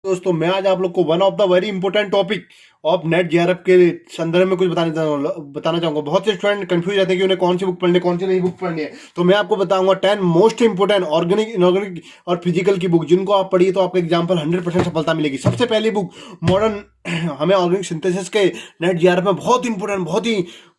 दोस्तों मैं आज आप लोग को one of the very important topic of net JRF के संदर्भ में कुछ बताना चाहूंगा। बहुत से स्टूडेंट कंफ्यूज रहते हैं कि उन्हें कौन सी बुक पढ़नी है, कौन सी नहीं बुक पढ़नी है। तो मैं आपको बताऊंगा 10 मोस्ट इंपोर्टेंट ऑर्गेनिक, इनऑर्गेनिक और फिजिकल की बुक, जिनको आप पढ़िए तो आपको एग्जाम्पल 100% सफलता मिलेगी। सबसे पहली बुक मॉडर्न हमें ऑर्गेनिक सिंथेसिस के नेट जेआरएफ में बहुत इंपॉर्टेंट,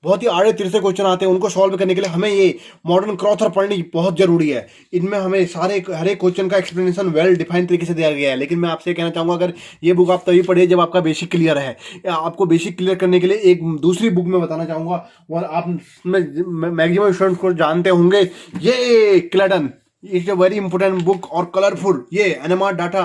बहुत ही आड़े तिरछे क्वेश्चन आते हैं, उनको सॉल्व करने के लिए हमें ये मॉडर्न क्रॉथर पढ़नी बहुत जरूरी है। इनमें हमें हर एक क्वेश्चन का एक्सप्लेनेशन वेल डिफाइंड तरीके से दिया गया है। लेकिन मैं आपसे कहना चाहूंगा, अगर ये बुक आप तभी पढ़िए जब आपका बेसिक क्लियर है। आपको बेसिक क्लियर करने के लिए एक दूसरी बुक में बताना चाहूंगा, और आप मैक्सिमम स्टूडेंट्स को जानते होंगे, ये Clayton is a very important book और कलरफुल। ये NMR data,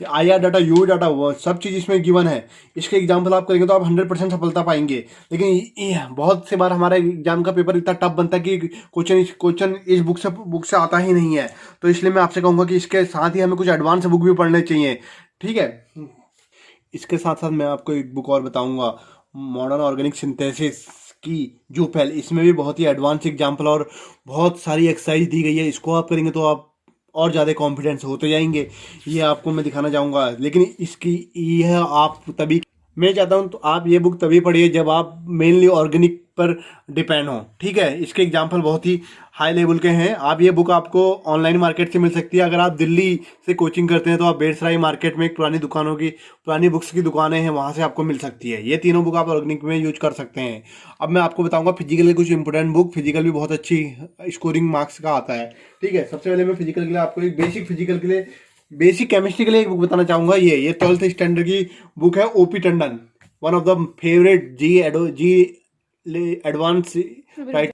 IR data, UV data, सब चीज़ इसमें गिवन है। इसके एग्जाम्पल आप करेंगे तो आप 100% सफलता पाएंगे। लेकिन बहुत से बार हमारा एग्जाम का पेपर इतना टफ बनता है कि क्वेश्चन इस बुक से आता ही नहीं है। तो इसलिए मैं आपसे कहूँगा कि इसके साथ ही हमें कुछ एडवांस बुक भी पढ़ने चाहिए। ठीक है, इसके साथ साथ मैं आपको एक बुक और बताऊंगा, मॉडर्न ऑर्गेनिक सिंथेसिस की जूपेल। इसमें भी बहुत ही एडवांस एग्जाम्पल और बहुत सारी एक्सरसाइज दी गई है। इसको आप करेंगे तो आप और ज़्यादा कॉन्फिडेंस होते जाएंगे। ये आपको मैं दिखाना चाहूँगा। लेकिन इसकी यह आप तभी, मैं चाहता हूँ तो आप ये बुक तभी पढ़िए जब आप मेनली ऑर्गेनिक पर डिपेंड हो। ठीक है, इसके एग्जाम्पल बहुत ही हाई लेवल के हैं। आप ये बुक आपको ऑनलाइन मार्केट से मिल सकती है। अगर आप दिल्ली से कोचिंग करते हैं तो आप बेड़सराय मार्केट में एक पुरानी बुक्स की दुकानें हैं, वहाँ से आपको मिल सकती है। ये तीनों बुक आप ऑर्गेनिक में यूज कर सकते हैं। अब मैं आपको बताऊंगा फिजिकल के कुछ इंपोर्टेंट बुक। फिजिकल भी बहुत अच्छी स्कोरिंग मार्क्स का आता है। ठीक है, सबसे पहले मैं फिजिकल के लिए आपको एक बेसिक केमिस्ट्री के लिए एक बुक बताना चाहूंगा। ये 12th स्टैंडर्ड की बुक है, OP Tandon, one of the favourite JEE advance, right?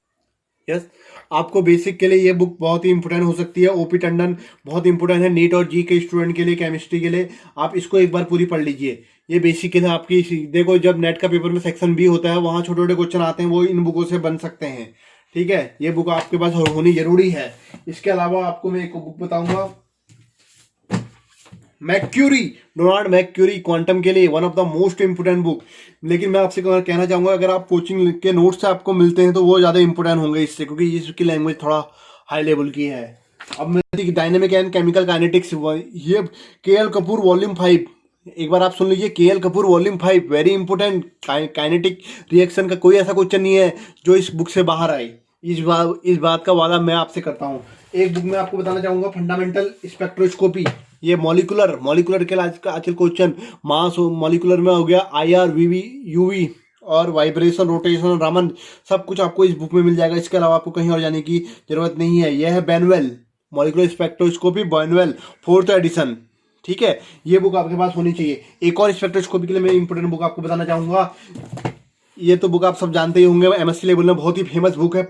Yes, आपको बेसिक के लिए ये बुक बहुत ही इंपॉर्टेंट हो सकती है। ओपी टंडन बहुत इंपॉर्टेंट है नीट और जी के स्टूडेंट के लिए, केमिस्ट्री के लिए। आप इसको एक बार पूरी पढ़ लीजिए। ये बेसिक के लिए आपकी, देखो जब नेट का पेपर में सेक्शन बी होता है, वहाँ छोटे छोटे क्वेश्चन आते हैं, वो इन बुकों से बन सकते हैं। ठीक है, ये बुक आपके पास होनी जरूरी है। इसके अलावा आपको मैं एक बुक बताऊंगा, मैक्यूरी, डोनाल्ड मैक्यूरी, क्वांटम के लिए one of the most important book. लेकिन मैं आपसे कहना चाहूंगा, अगर आप कोचिंग के नोट्स से आपको मिलते हैं तो वो ज़्यादा इंपॉर्टेंट होंगे इससे, क्योंकि इसकी लैंग्वेज थोड़ा हाई लेवल की है। अब मैं डायनेमिक एंड केमिकल काइनेटिक्स, ये के.एल. कपूर वॉल्यूम 5, एक बार आप सुन लीजिए, KL. Kapoor volume 5, very important. Kinetic reaction का कोई ऐसा क्वेश्चन नहीं है जो इस बुक से बाहर आए। इस बात का वादा मैं आपसे करता हूँ। एक बुक में आपको बताना चाहूंगा, फंडामेंटल स्पेक्ट्रोस्कोपी। ये मॉलिकुलर के आजकल क्वेश्चन, मास मॉलिकुलर में हो गया, आईआर, वीवी, यूवी और वाइब्रेशन, रोटेशन, रामन, सब कुछ आपको इस बुक में मिल जाएगा। इसके अलावा आपको कहीं और जाने की जरूरत नहीं है। यह है बैनवेल, मॉलिकुलर स्पेक्ट्रोस्कोपी, बैनवेल 4th एडिशन। ठीक है, ये बुक आपके पास होनी चाहिए। एक और स्पेक्ट्रोस्कोपी के लिए मैं इंपोर्टेंट बुक आपको बताना चाहूंगा। ये तो बुक आप सब जानते ही होंगे, एमएससी लेवल में बहुत ही फेमस बुक है,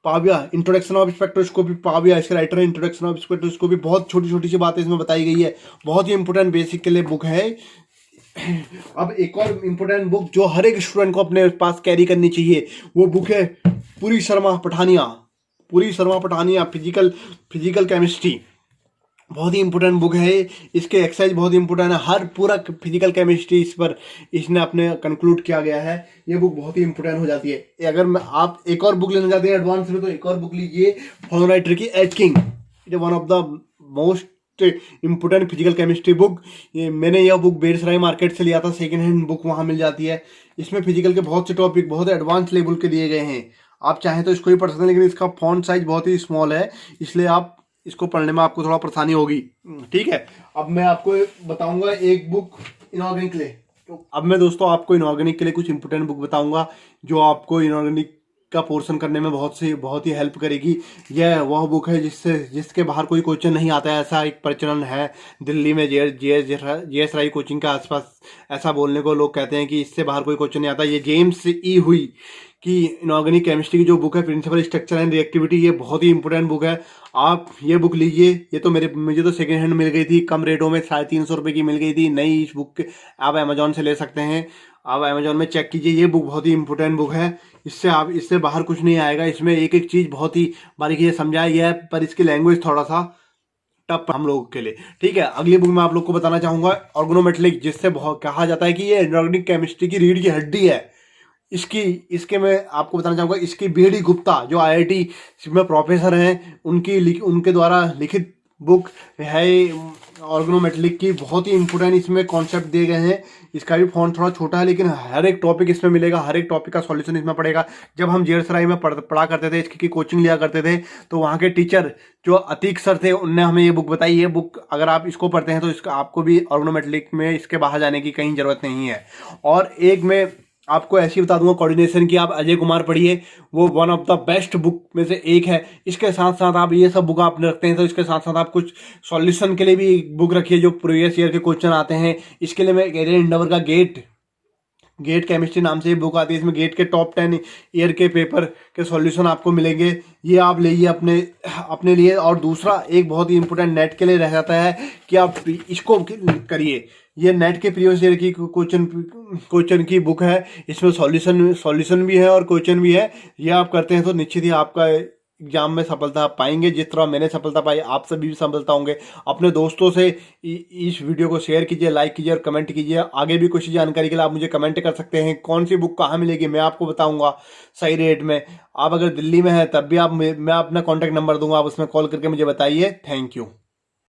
Pavia, introduction of spectroscopy. Pavia इसके राइटर है, इंट्रोडक्शन ऑफ स्पेक्ट्रोस्कोपी। बहुत छोटी छोटी सी बातें इसमें बताई गई है, बहुत ही इंपॉर्टेंट बेसिक के लिए बुक है। अब एक और इंपॉर्टेंट बुक जो हर एक स्टूडेंट को अपने पास कैरी करनी चाहिए, वो बुक है पुरी शर्मा पठानिया, फिजिकल केमिस्ट्री। बहुत ही इंपॉर्टेंट बुक है। इसके एक्सरसाइज बहुत इंपॉर्टेंट है, हर पूरा फिजिकल केमिस्ट्री इस पर इसने अपने कंक्लूड किया गया है। ये बुक बहुत ही इंपॉर्टेंट हो जाती है। अगर आप एक और बुक लेना चाहते हैं एडवांस में, तो एक और बुक लीजिए, फॉन राइटर की एटकिंग। It is one of the most important physical chemistry book. मैंने यह बुक बेड़सराय मार्केट से लिया था, सेकेंड हैंड बुक वहाँ मिल जाती है। इसमें फिजिकल के बहुत से टॉपिक बहुत एडवांस लेवल के दिए गए हैं। आप चाहें तो इसको ही पढ़ सकते हैं, लेकिन इसका फॉन्ट साइज बहुत ही स्मॉल है, इसलिए आप इसको पढ़ने में आपको थोड़ा परेशानी होगी। ठीक है, अब मैं आपको बताऊंगा एक बुक इनऑर्गेनिक के लिए। तो अब मैं दोस्तों आपको इनऑर्गेनिक के लिए कुछ इंपोर्टेंट बुक बताऊंगा, जो आपको इनऑर्गेनिक का पोर्शन करने में बहुत ही हेल्प करेगी। यह वह बुक है जिसके बाहर कोई क्वेश्चन नहीं आता है। ऐसा एक प्रचलन है दिल्ली में, जेएस राय कोचिंग के आसपास ऐसा बोलने को लोग कहते हैं कि इससे बाहर कोई क्वेश्चन नहीं आता। ये जेम्स ई हुई कि इनऑर्गेनिक केमिस्ट्री की जो बुक है, प्रिंसिपल स्ट्रक्चर एंड रिएक्टिविटी, ये बहुत ही इंपॉर्टेंट बुक है। आप ये बुक लीजिए। ये तो मुझे तो सेकेंड हैंड मिल गई थी, कम रेटों में 350 रुपये की मिल गई थी नई। इस बुक आप अमेजोन से ले सकते हैं, आप अमेजोन में चेक कीजिए। ये बुक बहुत ही इंपॉर्टेंट बुक है। इससे बाहर कुछ नहीं आएगा। इसमें एक एक चीज़ बहुत ही बारीकी से समझाया गया है, पर इसकी लैंग्वेज थोड़ा सा टफ हम लोगों के लिए। ठीक है, अगली बुक मैं आप लोग को बताना चाहूँगा, ऑर्गेनोमेटलिक, जिससे कहा जाता है कि ये इनऑर्गेनिक केमिस्ट्री की रीढ़ की हड्डी है। इसके मैं आपको बताना चाहूँगा, इसकी बी.डी. गुप्ता जो आईआईटी में प्रोफेसर हैं, उनके द्वारा लिखित बुक है ऑर्गेनोमेटलिक की, बहुत ही इंपॉर्टेंट इसमें कॉन्सेप्ट दिए गए हैं। इसका भी फॉन्ट थोड़ा छोटा है लेकिन हर एक टॉपिक इसमें मिलेगा, हर एक टॉपिक का सॉल्यूशन इसमें पड़ेगा। जब हम जेएसराय में पढ़ा करते थे, इसकी कोचिंग लिया करते थे, तो वहाँ के टीचर जो अतीक सर थे उनने हमें ये बुक बताई। ये बुक अगर आप इसको पढ़ते हैं तो इसका आपको भी ऑर्गेनोमेटलिक में इसके बाहर जाने की कहीं ज़रूरत नहीं है। और एक मैं आपको ऐसी बता दूंगा कोऑर्डिनेशन की, आप अजय कुमार पढ़िए, वो one of the best book में से एक है। इसके साथ साथ आप ये सब बुक आपने रखते हैं तो इसके साथ साथ आप कुछ सॉल्यूशन के लिए भी बुक रखिए जो प्रीवियस ईयर के क्वेश्चन आते हैं। इसके लिए मैं एरियन इंडावर का गेट केमिस्ट्री नाम से ये बुक आती है, इसमें गेट के टॉप 10 ईयर के पेपर के सॉल्यूशन आपको मिलेंगे। ये आप लीजिए अपने लिए। और दूसरा एक बहुत ही इंपॉर्टेंट नेट के लिए रह जाता है कि आप इसको करिए। ये नेट के प्रीवियस ईयर की क्वेश्चन की बुक है, इसमें सॉल्यूशन भी है और क्वेश्चन भी है। ये आप करते हैं तो निश्चित ही आपका एग्जाम में सफलता पाएंगे। जिस तरह मैंने सफलता पाई, आप सभी भी सफलता होंगे। अपने दोस्तों से इस वीडियो को शेयर कीजिए, लाइक कीजिए और कमेंट कीजिए। आगे भी कुछ जानकारी के लिए आप मुझे कमेंट कर सकते हैं, कौन सी बुक कहाँ मिलेगी मैं आपको बताऊंगा सही रेट में। आप अगर दिल्ली में हैं तब भी मैं अपना कॉन्टैक्ट नंबर दूंगा, आप उसमें कॉल करके मुझे बताइए। Thank you.